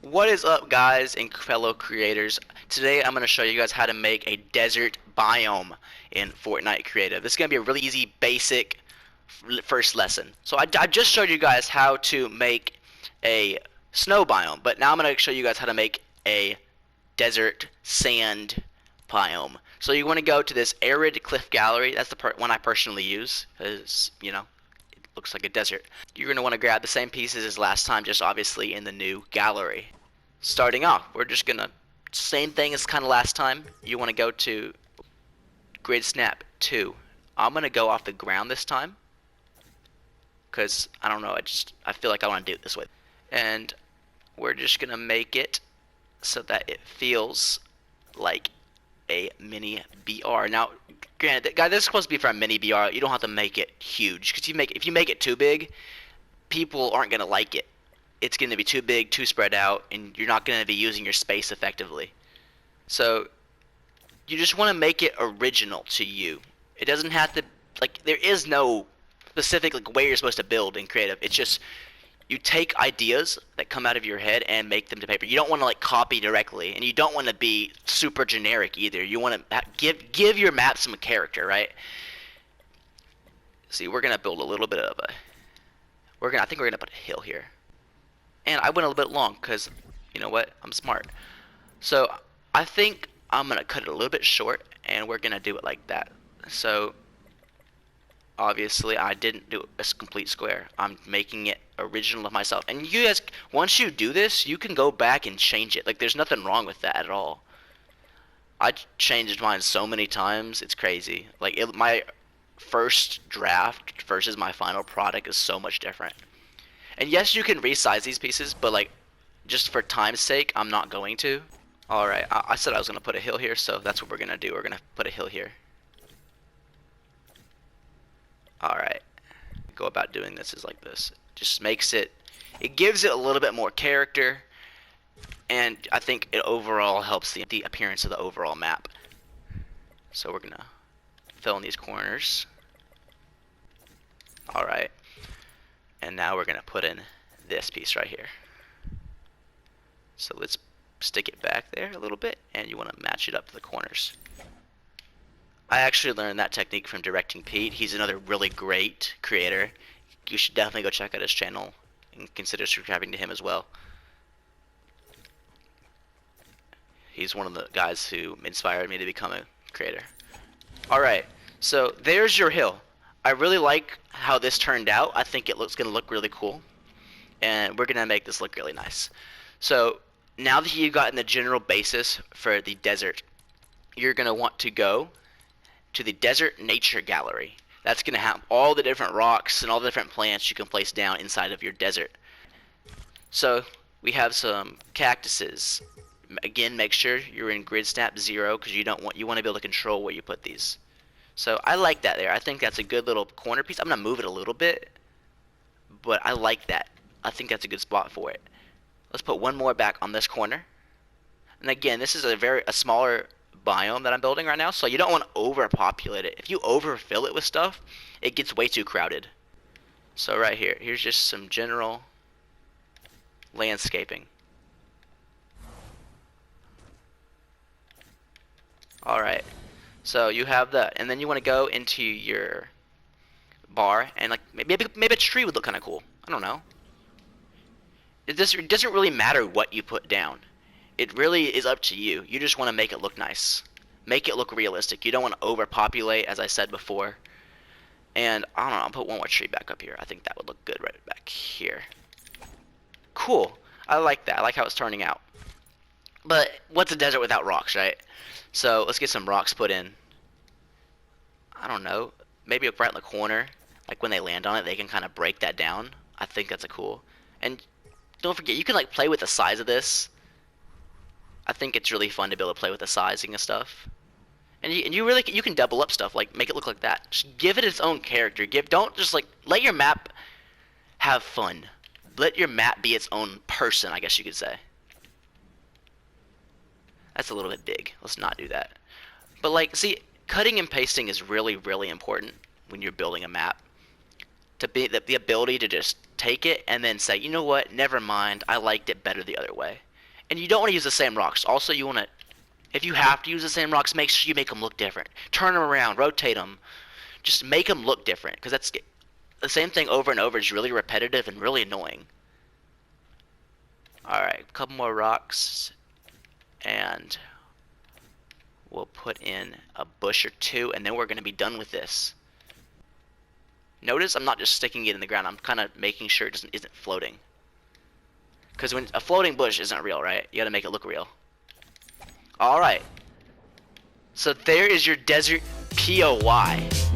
What is up, guys and fellow creators? Today I'm going to show you guys how to make a desert biome in Fortnite Creative. This is going to be a really easy, basic first lesson. So I just showed you guys how to make a snow biome, but now I'm going to show you guys how to make a desert sand biome. So you want to go to this arid cliff gallery. That's the one I personally use because, looks like a desert. You're going to want to grab the same pieces as last time, just obviously in the new gallery. Starting off, we're just going to, same thing as kind of last time. You want to go to grid snap 2. I'm going to go off the ground this time because, I don't know, I feel like I want to do it this way. And we're just going to make it so that it feels like a mini BR. Now, granted, guys, this is supposed to be for a mini BR. You don't have to make it huge because if you make it too big, people aren't gonna like it. It's gonna be too big, too spread out, and you're not gonna be using your space effectively. So you just want to make it original to you. It doesn't have to there is no specific way you're supposed to build in creative. It's just you take ideas that come out of your head and make them to paper. You don't want to copy directly, and you don't want to be super generic either. You want to give your map some character, right? See, we're gonna build a little bit of a. I think we're gonna put a hill here, and I went a little bit long because, you know what? I'm smart. So I think I'm gonna cut it a little bit short, and we're gonna do it like that. So obviously I didn't do a complete square. I'm making it original of myself. And you guys, once you do this, you can go back and change it. There's nothing wrong with that at all. I changed mine so many times, it's crazy. My first draft versus my final product is so much different. And yes, you can resize these pieces, but just for time's sake, I'm not going to. Alright, I said I was going to put a hill here, so that's what we're going to do. We're going to put a hill here. Alright, go about doing this is like this. Just makes it gives it a little bit more character, and I think it overall helps the appearance of the overall map. So we're gonna fill in these corners. Alright, and now we're gonna put in this piece right here. So let's stick it back there a little bit, and you want to match it up to the corners. I actually learned that technique from Directing Pete. He's another really great creator. You should definitely go check out his channel and consider subscribing to him as well. He's one of the guys who inspired me to become a creator. Alright, so there's your hill. I really like how this turned out. I think it's going to look really cool. And we're going to make this look really nice. So now that you've gotten the general basis for the desert, you're going to want to go to the Desert Nature Gallery. That's going to have all the different rocks and all the different plants you can place down inside of your desert. So we have some cactuses. Again, make sure you're in grid snap 0 because you want to be able to control where you put these. So I like that there. I think that's a good little corner piece. I'm going to move it a little bit, but I like that. I think that's a good spot for it. Let's put one more back on this corner. And again, this is a smaller biome that I'm building right now, so you don't want to overpopulate it. If you overfill it with stuff, it gets way too crowded. So right here, here's just some general landscaping. Alright, so you have that, and then you want to go into your bar, and maybe a tree would look kind of cool. I don't know. It doesn't really matter what you put down. It really is up to you. You just want to make it look nice. Make it look realistic. You don't want to overpopulate, as I said before. And, I don't know, I'll put one more tree back up here. I think that would look good right back here. Cool. I like that. I like how it's turning out. But, what's a desert without rocks, right? So, let's get some rocks put in. I don't know. Maybe right in the corner. When they land on it, they can kind of break that down. I think that's cool. And, don't forget, you can, play with the size of this. I think it's really fun to be able to play with the sizing of stuff, and you can double up stuff, make it look like that. Just give it its own character. Don't just let your map have fun. Let your map be its own person, I guess you could say. That's a little bit big. Let's not do that. But see, cutting and pasting is really, really important when you're building a map. To be the ability to just take it and then say, you know what, never mind, I liked it better the other way. And you don't want to use the same rocks. Also, you want to, if you have to use the same rocks, make sure you make them look different. Turn them around, rotate them. Just make them look different, because that's the same thing over and over is really repetitive and really annoying. Alright, a couple more rocks, and we'll put in a bush or two, and then we're going to be done with this. Notice I'm not just sticking it in the ground, I'm kind of making sure it isn't floating. Because when a floating bush isn't real, right? You gotta make it look real. Alright. So there is your desert POY.